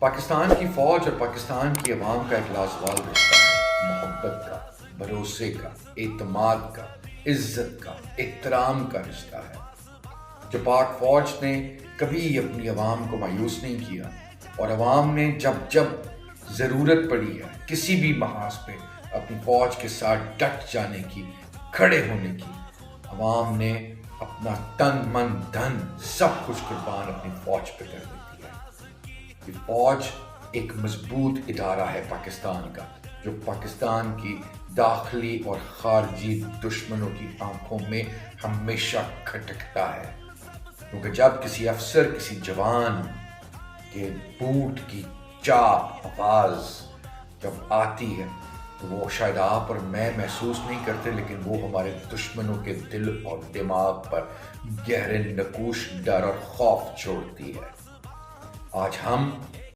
پاکستان کی فوج اور پاکستان کی عوام کا ایک لازوال رشتہ ہے، محبت کا، بھروسے کا، اعتماد کا، عزت کا، احترام کا رشتہ ہے۔ جو پاک فوج نے کبھی اپنی عوام کو مایوس نہیں کیا، اور عوام نے جب جب ضرورت پڑی ہے کسی بھی محاذ پہ اپنی فوج کے ساتھ ڈٹ جانے کی، کھڑے ہونے کی، عوام نے اپنا تن من دھن سب کچھ قربان اپنی فوج پہ کر دیا ہے۔ یہ فوج ایک مضبوط ادارہ ہے پاکستان کا، جو پاکستان کی داخلی اور خارجی دشمنوں کی آنکھوں میں ہمیشہ کھٹکتا ہے، کیونکہ جب کسی افسر، کسی جوان کے بوٹ کی چاپ آواز جب آتی ہے تو وہ شاید آپ اور میں محسوس نہیں کرتے، لیکن وہ ہمارے دشمنوں کے دل اور دماغ پر گہرے نقوش ڈر اور خوف چھوڑتی ہے۔ آج ہم